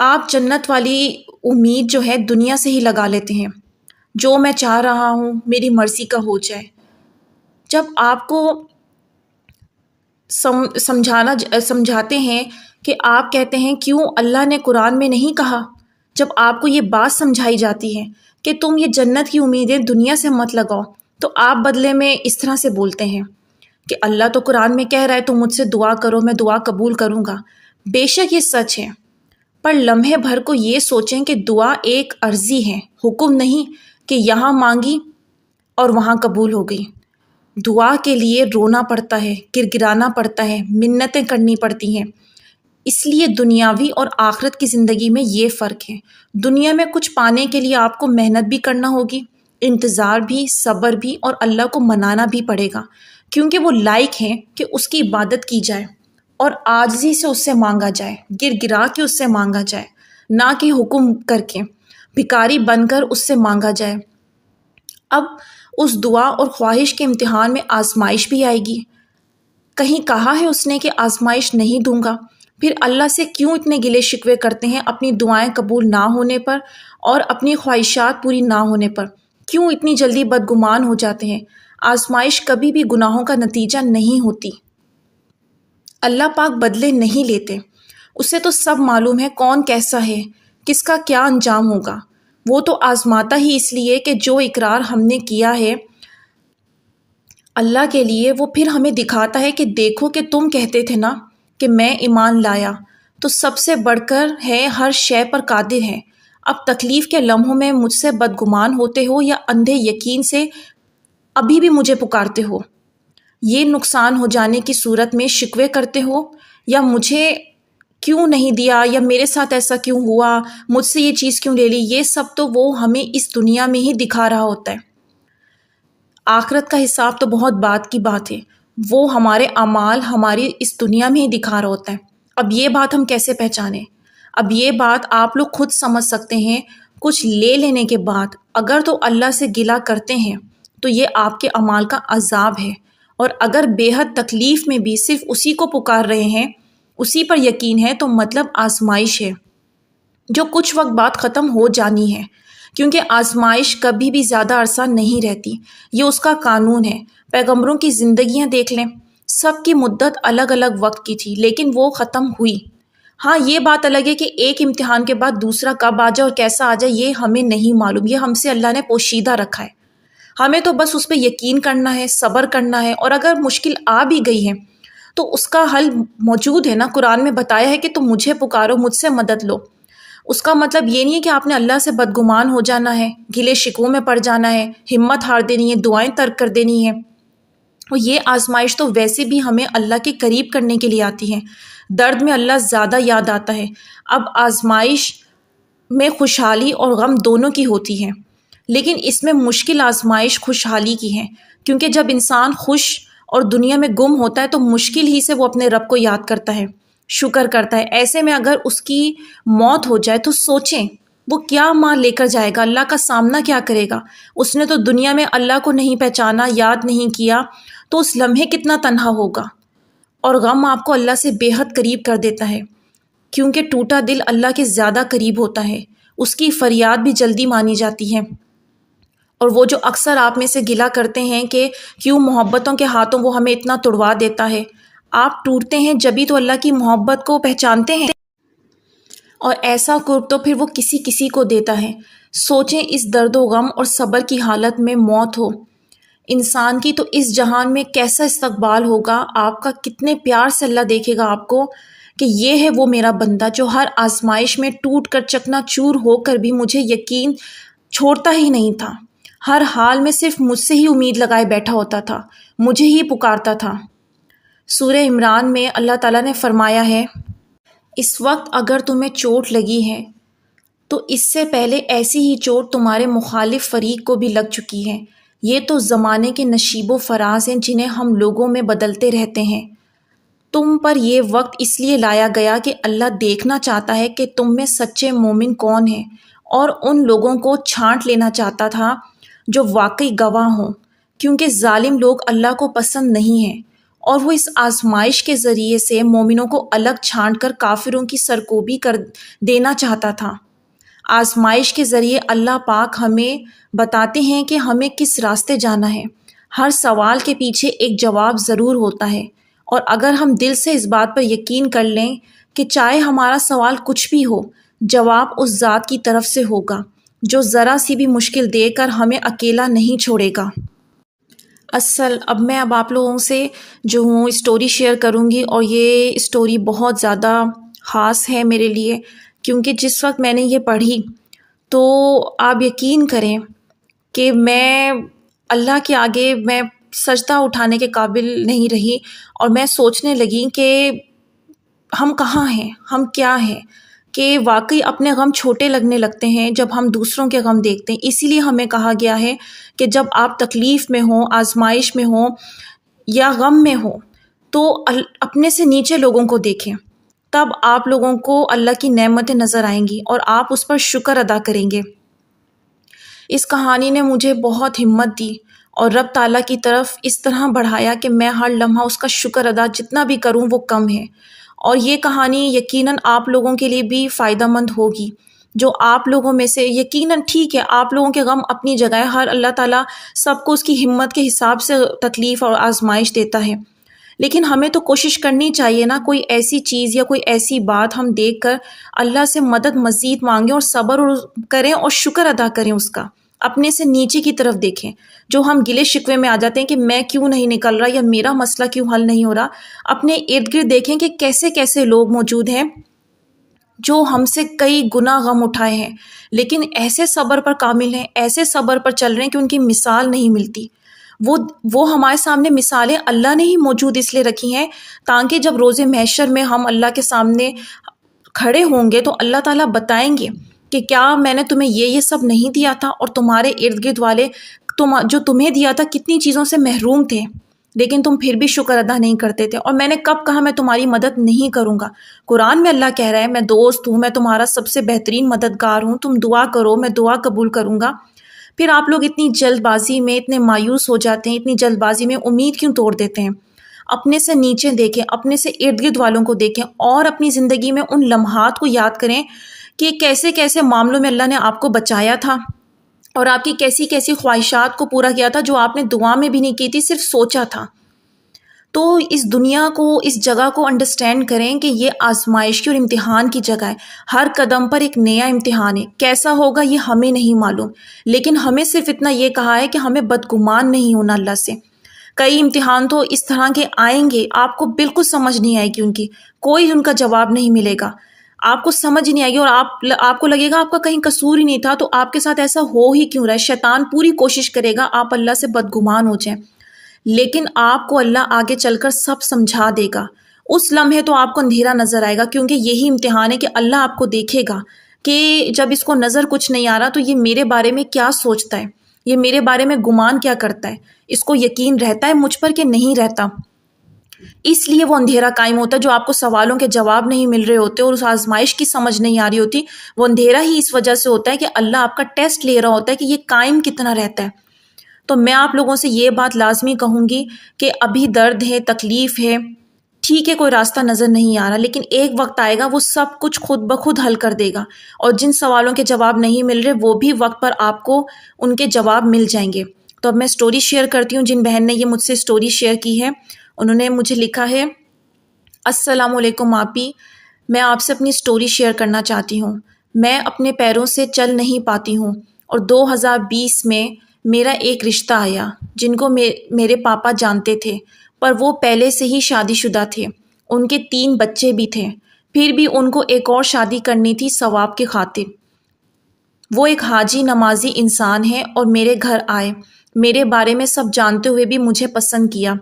آپ جنت والی امید جو ہے دنیا سے ہی لگا لیتے ہیں، جو میں چاہ رہا ہوں میری مرضی کا ہو جائے۔ جب آپ کو سمجھاتے ہیں کہ آپ کہتے ہیں کیوں اللہ نے قرآن میں نہیں کہا، جب آپ کو یہ بات سمجھائی جاتی ہے کہ تم یہ جنت کی امیدیں دنیا سے مت لگاؤ، تو آپ بدلے میں اس طرح سے بولتے ہیں کہ اللہ تو قرآن میں کہہ رہا ہے تم مجھ سے دعا کرو، میں دعا قبول کروں گا۔ بے شک یہ سچ ہے، پر لمحے بھر کو یہ سوچیں کہ دعا ایک عرضی ہے، حکم نہیں کہ یہاں مانگی اور وہاں قبول ہو گئی۔ دعا کے لیے رونا پڑتا ہے، گڑگڑانا پڑتا ہے، منتیں کرنی پڑتی ہیں۔ اس لیے دنیاوی اور آخرت کی زندگی میں یہ فرق ہے۔ دنیا میں کچھ پانے کے لیے آپ کو محنت بھی کرنا ہوگی، انتظار بھی، صبر بھی، اور اللہ کو منانا بھی پڑے گا، کیونکہ وہ لائق ہیں کہ اس کی عبادت کی جائے اور عاجزی سے اس سے مانگا جائے، گر گرا کے اس سے مانگا جائے، نہ کہ حکم کر کے بھکاری بن کر اس سے مانگا جائے۔ اب اس دعا اور خواہش کے امتحان میں آزمائش بھی آئے گی۔ کہیں کہا ہے اس نے کہ آزمائش نہیں دوں گا؟ پھر اللہ سے کیوں اتنے گلے شکوے کرتے ہیں اپنی دعائیں قبول نہ ہونے پر اور اپنی خواہشات پوری نہ ہونے پر؟ کیوں اتنی جلدی بدگمان ہو جاتے ہیں؟ آزمائش کبھی بھی گناہوں کا نتیجہ نہیں ہوتی۔ اللہ پاک بدلے نہیں لیتے، اسے تو سب معلوم ہے کون کیسا ہے، کس کا کیا انجام ہوگا۔ وہ تو آزماتا ہی اس لیے کہ جو اقرار ہم نے کیا ہے اللہ کے لیے، وہ پھر ہمیں دکھاتا ہے کہ دیکھو کہ تم کہتے تھے نا کہ میں ایمان لایا، تو سب سے بڑھ کر ہے، ہر شے پر قادر ہے۔ اب تکلیف کے لمحوں میں مجھ سے بدگمان ہوتے ہو یا اندھے یقین سے ابھی بھی مجھے پکارتے ہو؟ یہ نقصان ہو جانے کی صورت میں شکوے کرتے ہو، یا مجھے کیوں نہیں دیا، یا میرے ساتھ ایسا کیوں ہوا، مجھ سے یہ چیز کیوں لے لی؟ یہ سب تو وہ ہمیں اس دنیا میں ہی دکھا رہا ہوتا ہے۔ آخرت کا حساب تو بہت بعد کی بات ہے، وہ ہمارے اعمال ہماری اس دنیا میں ہی دکھا رہا ہوتا ہے۔ اب یہ بات ہم کیسے پہچانیں؟ اب یہ بات آپ لوگ خود سمجھ سکتے ہیں۔ کچھ لے لینے کے بعد اگر تو اللہ سے گلہ کرتے ہیں تو یہ آپ کے اعمال کا عذاب ہے، اور اگر بے حد تکلیف میں بھی صرف اسی کو پکار رہے ہیں، اسی پر یقین ہے، تو مطلب آزمائش ہے جو کچھ وقت بعد ختم ہو جانی ہے، کیونکہ آزمائش کبھی بھی زیادہ عرصہ نہیں رہتی، یہ اس کا قانون ہے۔ پیغمبروں کی زندگیاں دیکھ لیں، سب کی مدت الگ الگ وقت کی تھی، لیکن وہ ختم ہوئی۔ ہاں یہ بات الگ ہے کہ ایک امتحان کے بعد دوسرا کب آ جائے اور کیسا آ جائے یہ ہمیں نہیں معلوم، یہ ہم سے اللہ نے پوشیدہ رکھا ہے۔ ہمیں تو بس اس پہ یقین کرنا ہے، صبر کرنا ہے، اور اگر مشکل آ بھی گئی ہے تو اس کا حل موجود ہے نا، قرآن میں بتایا ہے کہ تم مجھے پکارو، مجھ سے مدد لو۔ اس کا مطلب یہ نہیں ہے کہ آپ نے اللہ سے بدگمان ہو جانا ہے، گلے شکووں میں پڑ جانا ہے، ہمت ہار دینی ہے، دعائیں ترک کر دینی ہے۔ اور یہ آزمائش تو ویسے بھی ہمیں اللہ کے قریب کرنے کے لیے آتی ہے، درد میں اللہ زیادہ یاد آتا ہے۔ اب آزمائش میں خوشحالی اور غم دونوں کی ہوتی ہے، لیکن اس میں مشکل آزمائش خوشحالی کی ہے، کیونکہ جب انسان خوش اور دنیا میں گم ہوتا ہے تو مشکل ہی سے وہ اپنے رب کو یاد کرتا ہے، شکر کرتا ہے۔ ایسے میں اگر اس کی موت ہو جائے تو سوچیں وہ کیا مال لے کر جائے گا، اللہ کا سامنا کیا کرے گا؟ اس نے تو دنیا میں اللہ کو نہیں پہچانا، یاد نہیں کیا، تو اس لمحے کتنا تنہا ہوگا۔ اور غم آپ کو اللہ سے بے حد قریب کر دیتا ہے، کیونکہ ٹوٹا دل اللہ کے زیادہ قریب ہوتا ہے، اس کی فریاد بھی جلدی مانی جاتی ہے۔ اور وہ جو اکثر آپ میں سے گلہ کرتے ہیں کہ کیوں محبتوں کے ہاتھوں وہ ہمیں اتنا تڑوا دیتا ہے، آپ ٹوٹتے ہیں جبھی تو اللہ کی محبت کو پہچانتے ہیں، اور ایسا قرب تو پھر وہ کسی کسی کو دیتا ہے۔ سوچیں اس درد و غم اور صبر کی حالت میں موت ہو انسان کی، تو اس جہان میں کیسا استقبال ہوگا آپ کا، کتنے پیار سے اللہ دیکھے گا آپ کو کہ یہ ہے وہ میرا بندہ جو ہر آزمائش میں ٹوٹ کر چکنا چور ہو کر بھی مجھے یقین چھوڑتا ہی نہیں تھا، ہر حال میں صرف مجھ سے ہی امید لگائے بیٹھا ہوتا تھا، مجھے ہی پکارتا تھا۔ سورہ عمران میں اللہ تعالیٰ نے فرمایا ہے، اس وقت اگر تمہیں چوٹ لگی ہے تو اس سے پہلے ایسی ہی چوٹ تمہارے مخالف فریق کو بھی لگ چکی ہے، یہ تو زمانے کے نشیب و فراز ہیں جنہیں ہم لوگوں میں بدلتے رہتے ہیں۔ تم پر یہ وقت اس لیے لایا گیا کہ اللہ دیکھنا چاہتا ہے کہ تم میں سچے مومن کون ہیں، اور ان لوگوں کو چھانٹ لینا چاہتا تھا جو واقعی گواہ ہوں، کیونکہ ظالم لوگ اللہ کو پسند نہیں ہیں، اور وہ اس آزمائش کے ذریعے سے مومنوں کو الگ چھانٹ کر کافروں کی سرکوبی کر دینا چاہتا تھا۔ آزمائش کے ذریعے اللہ پاک ہمیں بتاتے ہیں کہ ہمیں کس راستے جانا ہے۔ ہر سوال کے پیچھے ایک جواب ضرور ہوتا ہے، اور اگر ہم دل سے اس بات پر یقین کر لیں کہ چاہے ہمارا سوال کچھ بھی ہو، جواب اس ذات کی طرف سے ہوگا جو ذرا سی بھی مشکل دے کر ہمیں اکیلا نہیں چھوڑے گا۔ اب آپ لوگوں سے جو ہوں اسٹوری شیئر کروں گی، اور یہ اسٹوری بہت زیادہ خاص ہے میرے لیے، کیونکہ جس وقت میں نے یہ پڑھی تو آپ یقین کریں کہ میں اللہ کے آگے میں سجدہ اٹھانے کے قابل نہیں رہی، اور میں سوچنے لگی کہ ہم کہاں ہیں، ہم کیا ہیں، کہ واقعی اپنے غم چھوٹے لگنے لگتے ہیں جب ہم دوسروں کے غم دیکھتے ہیں۔ اسی لیے ہمیں کہا گیا ہے کہ جب آپ تکلیف میں ہوں، آزمائش میں ہوں یا غم میں ہوں، تو اپنے سے نیچے لوگوں کو دیکھیں، تب آپ لوگوں کو اللہ کی نعمتیں نظر آئیں گی اور آپ اس پر شکر ادا کریں گے۔ اس کہانی نے مجھے بہت ہمت دی اور رب تعالیٰ کی طرف اس طرح بڑھایا کہ میں ہر لمحہ اس کا شکر ادا جتنا بھی کروں وہ کم ہے۔ اور یہ کہانی یقیناً آپ لوگوں کے لیے بھی فائدہ مند ہوگی، جو آپ لوگوں میں سے یقیناً ٹھیک ہے آپ لوگوں کے غم اپنی جگہ ہے، ہر اللہ تعالیٰ سب کو اس کی ہمت کے حساب سے تکلیف اور آزمائش دیتا ہے، لیکن ہمیں تو کوشش کرنی چاہیے نا، کوئی ایسی چیز یا کوئی ایسی بات ہم دیکھ کر اللہ سے مدد مزید مانگیں اور صبر کریں اور شکر ادا کریں اس کا، اپنے سے نیچے کی طرف دیکھیں۔ جو ہم گلے شکوے میں آ جاتے ہیں کہ میں کیوں نہیں نکل رہا یا میرا مسئلہ کیوں حل نہیں ہو رہا، اپنے ارد گرد دیکھیں کہ کیسے کیسے لوگ موجود ہیں جو ہم سے کئی گنا غم اٹھائے ہیں، لیکن ایسے صبر پر کامل ہیں، ایسے صبر پر چل رہے ہیں کہ ان کی مثال نہیں ملتی۔ وہ ہمارے سامنے مثالیں اللہ نے ہی موجود اس لیے رکھی ہیں تاکہ جب روز محشر میں ہم اللہ کے سامنے کھڑے ہوں گے تو اللہ تعالیٰ بتائیں گے کہ کیا میں نے تمہیں یہ سب نہیں دیا تھا، اور تمہارے ارد گرد والے جو تمہیں دیا تھا کتنی چیزوں سے محروم تھے، لیکن تم پھر بھی شکر ادا نہیں کرتے تھے، اور میں نے کب کہا میں تمہاری مدد نہیں کروں گا۔ قرآن میں اللہ کہہ رہا ہے میں دوست ہوں، میں تمہارا سب سے بہترین مددگار ہوں، تم دعا کرو میں دعا قبول کروں گا۔ پھر آپ لوگ اتنی جلد بازی میں اتنے مایوس ہو جاتے ہیں، اتنی جلد بازی میں امید کیوں توڑ دیتے ہیں؟ اپنے سے نیچے دیکھیں، اپنے سے ارد گرد والوں کو دیکھیں، اور اپنی زندگی میں ان لمحات کو یاد کریں کہ کیسے کیسے معاملوں میں اللہ نے آپ کو بچایا تھا، اور آپ کی کیسی کیسی خواہشات کو پورا کیا تھا جو آپ نے دعا میں بھی نہیں کی تھی، صرف سوچا تھا۔ تو اس دنیا کو، اس جگہ کو انڈرسٹینڈ کریں کہ یہ آزمائش کی اور امتحان کی جگہ ہے، ہر قدم پر ایک نیا امتحان ہے، کیسا ہوگا یہ ہمیں نہیں معلوم، لیکن ہمیں صرف اتنا یہ کہا ہے کہ ہمیں بدگمان نہیں ہونا اللہ سے۔ کئی امتحان تو اس طرح کے آئیں گے آپ کو بالکل سمجھ نہیں آئے گی، کوئی ان کا جواب نہیں ملے گا، آپ کو سمجھ نہیں آئے گی، اور آپ کو لگے گا آپ کا کہیں قصور ہی نہیں تھا، تو آپ کے ساتھ ایسا ہو ہی کیوں رہا ہے؟ شیطان پوری کوشش کرے گا آپ اللہ سے بدگمان ہو جائیں، لیکن آپ کو اللہ آگے چل کر سب سمجھا دے گا۔ اس لمحے تو آپ کو اندھیرا نظر آئے گا، کیونکہ یہی امتحان ہے کہ اللہ آپ کو دیکھے گا کہ جب اس کو نظر کچھ نہیں آ رہا تو یہ میرے بارے میں کیا سوچتا ہے، یہ میرے بارے میں گمان کیا کرتا ہے، اس کو یقین رہتا ہے مجھ پر کہ نہیں رہتا۔ اس لیے وہ اندھیرا قائم ہوتا ہے، جو آپ کو سوالوں کے جواب نہیں مل رہے ہوتے اور اس آزمائش کی سمجھ نہیں آ رہی ہوتی، وہ اندھیرا ہی اس وجہ سے ہوتا ہے کہ اللہ آپ کا ٹیسٹ لے رہا ہوتا ہے کہ یہ قائم کتنا رہتا ہے۔ تو میں آپ لوگوں سے یہ بات لازمی کہوں گی کہ ابھی درد ہے، تکلیف ہے، ٹھیک ہے کوئی راستہ نظر نہیں آ رہا، لیکن ایک وقت آئے گا وہ سب کچھ خود بخود حل کر دے گا، اور جن سوالوں کے جواب نہیں مل رہے وہ بھی وقت پر آپ کو ان کے جواب مل جائیں گے۔ تو اب میں سٹوری شیئر کرتی ہوں، جن بہن نے یہ مجھ سے سٹوری شیئر کی ہے انہوں نے مجھے لکھا ہے، السلام علیکم آپی، میں آپ سے اپنی سٹوری شیئر کرنا چاہتی ہوں۔ میں اپنے پیروں سے چل نہیں پاتی ہوں، اور 2020 میں میرا ایک رشتہ آیا جن کو میرے پاپا جانتے تھے، پر وہ پہلے سے ہی شادی شدہ تھے، ان کے 3 بچے بھی تھے، پھر بھی ان کو ایک اور شادی کرنی تھی ثواب کی خاطر۔ وہ ایک حاجی نمازی انسان ہے اور میرے گھر آئے، میرے بارے میں سب جانتے ہوئے بھی مجھے پسند کیا۔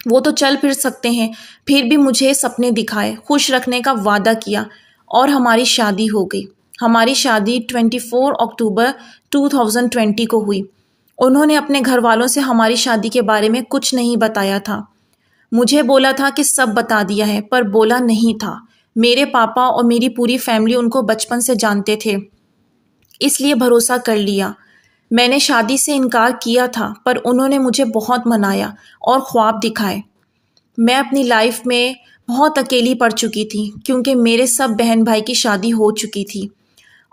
وہ تو چل پھر سکتے ہیں، پھر بھی مجھے سپنے دکھائے، خوش رکھنے کا وعدہ کیا، اور ہماری شادی ہو گئی۔ ہماری شادی 24 اکتوبر 2020 کو ہوئی۔ انہوں نے اپنے گھر والوں سے ہماری شادی کے بارے میں کچھ نہیں بتایا تھا، مجھے بولا تھا کہ سب بتا دیا ہے، پر بولا نہیں تھا۔ میرے پاپا اور میری پوری فیملی ان کو بچپن سے جانتے تھے، اس لیے بھروسہ کر لیا۔ میں نے شادی سے انکار کیا تھا، پر انہوں نے مجھے بہت منایا اور خواب دکھائے۔ میں اپنی لائف میں بہت اکیلی پڑ چکی تھی کیونکہ میرے سب بہن بھائی کی شادی ہو چکی تھی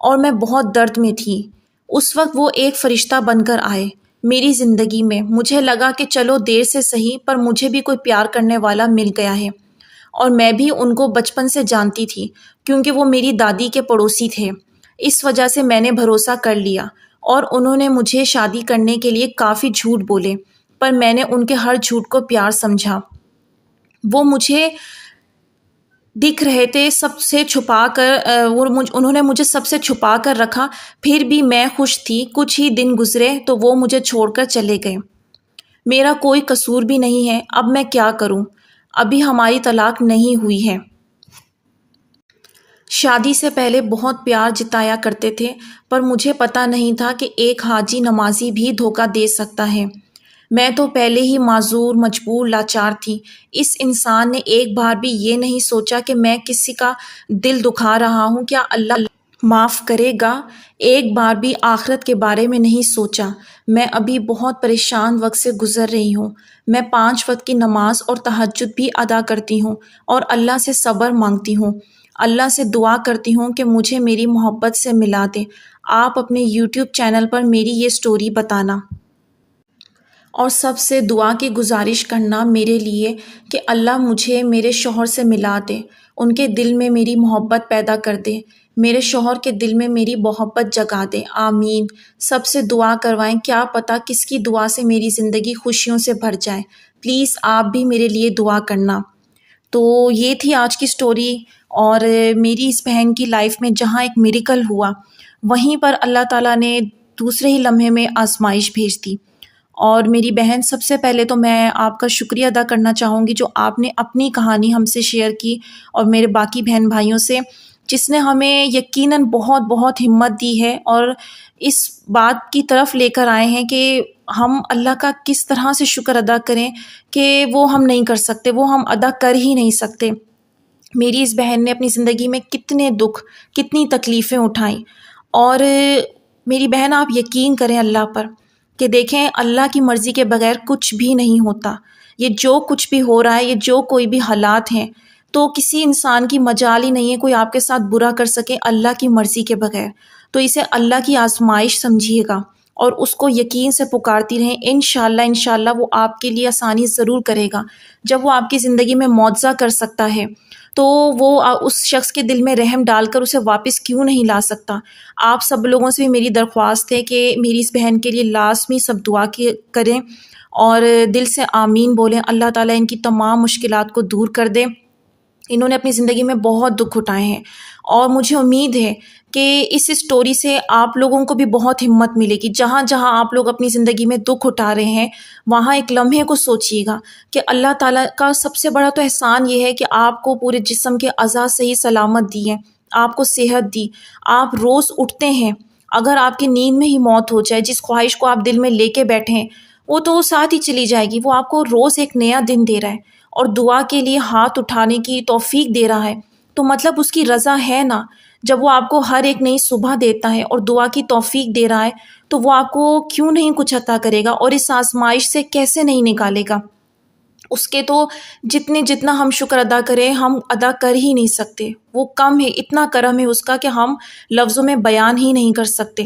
اور میں بہت درد میں تھی۔ اس وقت وہ ایک فرشتہ بن کر آئے میری زندگی میں۔ مجھے لگا کہ چلو دیر سے صحیح پر مجھے بھی کوئی پیار کرنے والا مل گیا ہے، اور میں بھی ان کو بچپن سے جانتی تھی کیونکہ وہ میری دادی کے پڑوسی تھے۔ اس وجہ سے میں نے بھروسہ کر لیا اور انہوں نے مجھے شادی کرنے کے لیے کافی جھوٹ بولے، پر میں نے ان کے ہر جھوٹ کو پیار سمجھا۔ وہ مجھے دکھ رہے تھے سب سے چھپا کر، انہوں نے مجھے سب سے چھپا کر رکھا، پھر بھی میں خوش تھی۔ کچھ ہی دن گزرے تو وہ مجھے چھوڑ کر چلے گئے۔ میرا کوئی قصور بھی نہیں ہے، اب میں کیا کروں؟ ابھی ہماری طلاق نہیں ہوئی ہے۔ شادی سے پہلے بہت پیار جتایا کرتے تھے، پر مجھے پتہ نہیں تھا کہ ایک حاجی نمازی بھی دھوکہ دے سکتا ہے۔ میں تو پہلے ہی معذور، مجبور، لاچار تھی۔ اس انسان نے ایک بار بھی یہ نہیں سوچا کہ میں کسی کا دل دکھا رہا ہوں، کیا اللہ معاف کرے گا؟ ایک بار بھی آخرت کے بارے میں نہیں سوچا۔ میں ابھی بہت پریشان وقت سے گزر رہی ہوں۔ میں 5 وقت کی نماز اور تہجد بھی ادا کرتی ہوں اور اللہ سے صبر مانگتی ہوں۔ اللہ سے دعا کرتی ہوں کہ مجھے میری محبت سے ملا دے۔ آپ اپنے یوٹیوب چینل پر میری یہ سٹوری بتانا، اور سب سے دعا کی گزارش کرنا میرے لیے کہ اللہ مجھے میرے شوہر سے ملا دے، ان کے دل میں میری محبت پیدا کر دے، میرے شوہر کے دل میں میری محبت جگا دے۔ آمین۔ سب سے دعا کروائیں، کیا پتہ کس کی دعا سے میری زندگی خوشیوں سے بھر جائے۔ پلیز آپ بھی میرے لیے دعا کرنا۔ تو یہ تھی آج کی سٹوری، اور میری اس بہن کی لائف میں جہاں ایک میریکل ہوا، وہیں پر اللہ تعالیٰ نے دوسرے ہی لمحے میں آزمائش بھیج دی۔ اور میری بہن، سب سے پہلے تو میں آپ کا شکریہ ادا کرنا چاہوں گی جو آپ نے اپنی کہانی ہم سے شیئر کی، اور میرے باقی بہن بھائیوں سے، جس نے ہمیں یقیناً بہت بہت ہمت دی ہے اور اس بات کی طرف لے کر آئے ہیں کہ ہم اللہ کا کس طرح سے شکر ادا کریں کہ وہ ہم نہیں کر سکتے، وہ ہم ادا کر ہی نہیں سکتے۔ میری اس بہن نے اپنی زندگی میں کتنے دکھ، کتنی تکلیفیں اٹھائیں، اور میری بہن، آپ یقین کریں اللہ پر کہ دیکھیں اللہ کی مرضی کے بغیر کچھ بھی نہیں ہوتا۔ یہ جو کچھ بھی ہو رہا ہے، یہ جو کوئی بھی حالات ہیں، تو کسی انسان کی مجال ہی نہیں ہے کوئی آپ کے ساتھ برا کر سکے اللہ کی مرضی کے بغیر۔ تو اسے اللہ کی آزمائش سمجھیے گا اور اس کو یقین سے پکارتی رہیں۔ انشاءاللہ وہ آپ کے لیے آسانی ضرور کرے گا۔ جب وہ آپ کی زندگی میں معجزہ کر سکتا ہے تو وہ اس شخص کے دل میں رحم ڈال کر اسے واپس کیوں نہیں لا سکتا؟ آپ سب لوگوں سے بھی میری درخواست ہے کہ میری اس بہن کے لیے لازمی سب دعا کریں اور دل سے آمین بولیں۔ اللہ تعالیٰ ان کی تمام مشکلات کو دور کر دے۔ انہوں نے اپنی زندگی میں بہت دکھ اٹھائے ہیں، اور مجھے امید ہے کہ اس سٹوری سے آپ لوگوں کو بھی بہت ہمت ملے گی۔ جہاں جہاں آپ لوگ اپنی زندگی میں دکھ اٹھا رہے ہیں، وہاں ایک لمحے کو سوچیے گا کہ اللہ تعالیٰ کا سب سے بڑا تو احسان یہ ہے کہ آپ کو پورے جسم کے اعضاء صحیح سلامت دی ہے، آپ کو صحت دی، آپ روز اٹھتے ہیں۔ اگر آپ کی نیند میں ہی موت ہو جائے، جس خواہش کو آپ دل میں لے کے بیٹھے ہیں وہ تو ساتھ ہی چلی جائے گی۔ وہ آپ کو روز ایک نیا دن دے رہا ہے اور دعا کے لیے ہاتھ اٹھانے کی توفیق دے رہا ہے، تو مطلب اس کی رضا ہے نا۔ جب وہ آپ کو ہر ایک نئی صبح دیتا ہے اور دعا کی توفیق دے رہا ہے تو وہ آپ کو کیوں نہیں کچھ عطا کرے گا، اور اس آزمائش سے کیسے نہیں نکالے گا؟ اس کے تو جتنا ہم شکر ادا کریں ہم ادا کر ہی نہیں سکتے، وہ کم ہے، اتنا کرم ہے اس کا کہ ہم لفظوں میں بیان ہی نہیں کر سکتے۔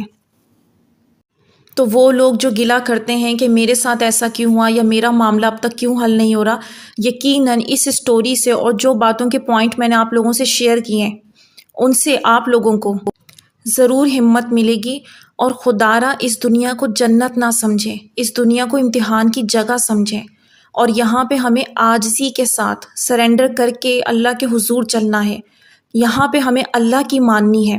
تو وہ لوگ جو گلہ کرتے ہیں کہ میرے ساتھ ایسا کیوں ہوا یا میرا معاملہ اب تک کیوں حل نہیں ہو رہا، یقیناً اس سٹوری سے اور جو باتوں کے پوائنٹ میں نے آپ لوگوں سے شیئر کیے ہیں ان سے آپ لوگوں کو ضرور ہمت ملے گی، اور خدارا اس دنیا کو جنت نہ سمجھیں، اس دنیا کو امتحان کی جگہ سمجھیں، اور یہاں پہ ہمیں عاجزی کے ساتھ سرنڈر کر کے اللہ کے حضور چلنا ہے۔ یہاں پہ ہمیں اللہ کی ماننی ہے،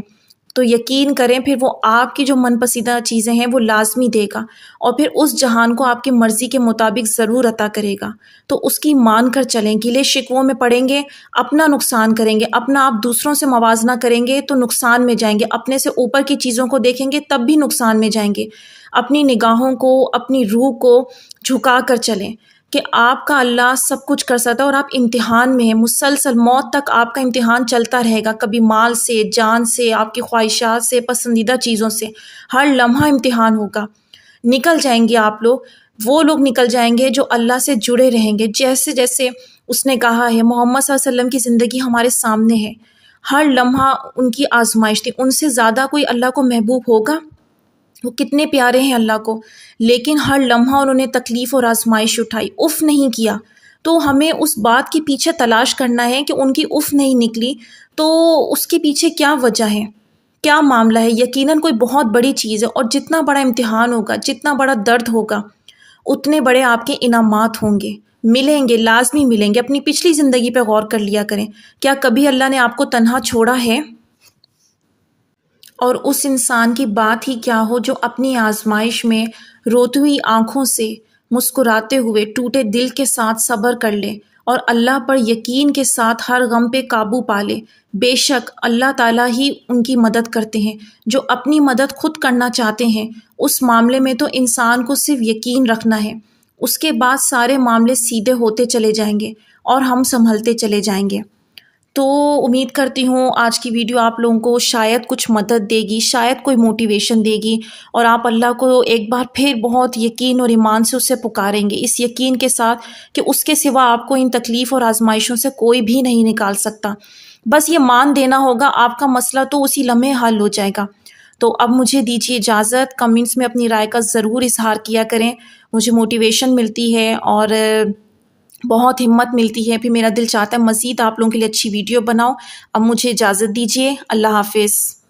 تو یقین کریں پھر وہ آپ کی جو من پسندہ چیزیں ہیں وہ لازمی دے گا، اور پھر اس جہان کو آپ کی مرضی کے مطابق ضرور عطا کرے گا۔ تو اس کی مان کر چلیں، گلے شکووں میں پڑیں گے اپنا نقصان کریں گے، اپنا آپ دوسروں سے موازنہ کریں گے تو نقصان میں جائیں گے، اپنے سے اوپر کی چیزوں کو دیکھیں گے تب بھی نقصان میں جائیں گے۔ اپنی نگاہوں کو، اپنی روح کو جھکا کر چلیں کہ آپ کا اللہ سب کچھ کر سکتا ہے، اور آپ امتحان میں ہیں، مسلسل موت تک آپ کا امتحان چلتا رہے گا، کبھی مال سے، جان سے، آپ کی خواہشات سے، پسندیدہ چیزوں سے، ہر لمحہ امتحان ہوگا۔ نکل جائیں گے آپ لوگ، وہ لوگ نکل جائیں گے جو اللہ سے جڑے رہیں گے۔ جیسے جیسے اس نے کہا ہے محمد صلی اللہ علیہ وسلم کی زندگی ہمارے سامنے ہے، ہر لمحہ ان کی آزمائش تھی، ان سے زیادہ کوئی اللہ کو محبوب ہوگا؟ وہ کتنے پیارے ہیں اللہ کو، لیکن ہر لمحہ انہوں نے تکلیف اور آزمائش اٹھائی، اف نہیں کیا۔ تو ہمیں اس بات کے پیچھے تلاش کرنا ہے کہ ان کی اف نہیں نکلی تو اس کے پیچھے کیا وجہ ہے، کیا معاملہ ہے۔ یقیناً کوئی بہت بڑی چیز ہے، اور جتنا بڑا امتحان ہوگا، جتنا بڑا درد ہوگا، اتنے بڑے آپ کے انعامات ہوں گے، ملیں گے، لازمی ملیں گے۔ اپنی پچھلی زندگی پہ غور کر لیا کریں، کیا کبھی اللہ نے آپ کو تنہا چھوڑا ہے؟ اور اس انسان کی بات ہی کیا ہو جو اپنی آزمائش میں روتی ہوئی آنکھوں سے، مسکراتے ہوئے، ٹوٹے دل کے ساتھ صبر کر لے اور اللہ پر یقین کے ساتھ ہر غم پہ قابو پا لے۔ بے شک اللہ تعالیٰ ہی ان کی مدد کرتے ہیں۔ جو اپنی مدد خود کرنا چاہتے ہیں، اس معاملے میں تو انسان کو صرف یقین رکھنا ہے، اس کے بعد سارے معاملے سیدھے ہوتے چلے جائیں گے اور ہم سنبھلتے چلے جائیں گے۔ تو امید کرتی ہوں آج کی ویڈیو آپ لوگوں کو شاید کچھ مدد دے گی، شاید کوئی موٹیویشن دے گی، اور آپ اللہ کو ایک بار پھر بہت یقین اور ایمان سے اسے پکاریں گے، اس یقین کے ساتھ کہ اس کے سوا آپ کو ان تکلیف اور آزمائشوں سے کوئی بھی نہیں نکال سکتا۔ بس یہ مان دینا ہوگا، آپ کا مسئلہ تو اسی لمحے حل ہو جائے گا۔ تو اب مجھے دیجیے اجازت، کمنٹس میں اپنی رائے کا ضرور اظہار کیا کریں، مجھے موٹیویشن ملتی ہے اور بہت ہمت ملتی ہے، پھر میرا دل چاہتا ہے مزید آپ لوگوں کے لیے اچھی ویڈیو بناؤ۔ اب مجھے اجازت دیجیے، اللہ حافظ۔